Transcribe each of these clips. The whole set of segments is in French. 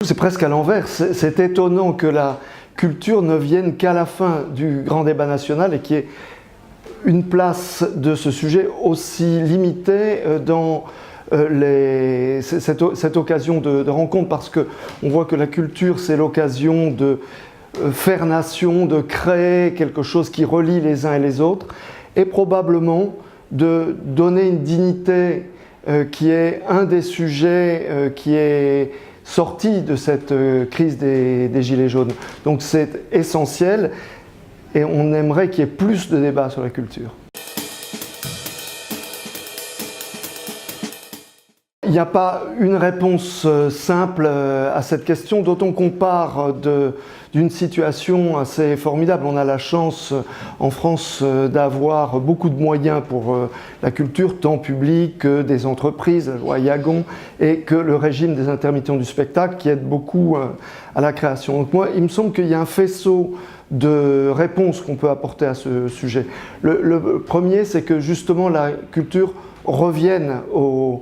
C'est presque à l'inverse. C'est étonnant que la culture ne vienne qu'à la fin du grand débat national et qu'il y ait une place de ce sujet aussi limitée dans cette occasion de rencontre, parce qu'on voit que la culture, c'est l'occasion de faire nation, de créer quelque chose qui relie les uns et les autres, et probablement de donner une dignité qui est un des sujets qui est sorti de cette crise des Gilets jaunes. Donc c'est essentiel et on aimerait qu'il y ait plus de débats sur la culture. Il n'y a pas une réponse simple à cette question, d'autant qu'on part d'une situation assez formidable. On a la chance en France d'avoir beaucoup de moyens pour la culture, tant publique que des entreprises, la loi Yagon, et que le régime des intermittents du spectacle qui aide beaucoup à la création. Donc moi, il me semble qu'il y a un faisceau de réponses qu'on peut apporter à ce sujet. Le premier, c'est que justement la culture revienne au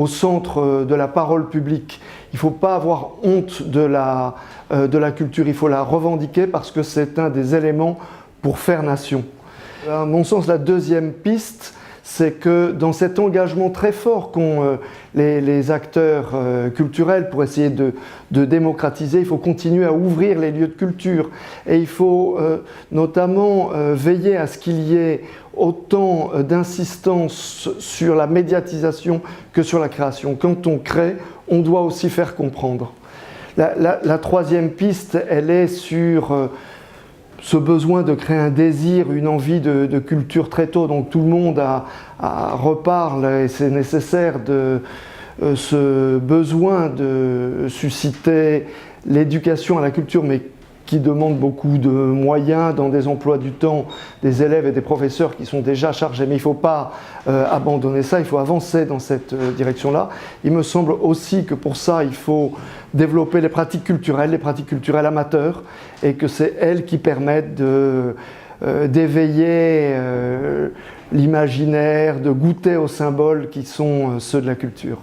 centre de la parole publique. Il ne faut pas avoir honte de la culture, il faut la revendiquer parce que c'est un des éléments pour faire nation. À mon sens, la deuxième piste, c'est que dans cet engagement très fort qu'ont les acteurs culturels pour essayer de démocratiser, il faut continuer à ouvrir les lieux de culture et il faut notamment veiller à ce qu'il y ait autant d'insistance sur la médiatisation que sur la création. Quand on crée, on doit aussi faire comprendre. La troisième piste, elle est sur ce besoin de créer un désir, une envie de culture très tôt. Donc tout le monde reparle et c'est nécessaire de ce besoin de susciter l'éducation à la culture, mais qui demande beaucoup de moyens dans des emplois du temps des élèves et des professeurs qui sont déjà chargés. Mais il ne faut pas abandonner ça, il faut avancer dans cette direction-là. Il me semble aussi que pour ça, il faut développer les pratiques culturelles amateurs, et que c'est elles qui permettent d'éveiller l'imaginaire, de goûter aux symboles qui sont ceux de la culture.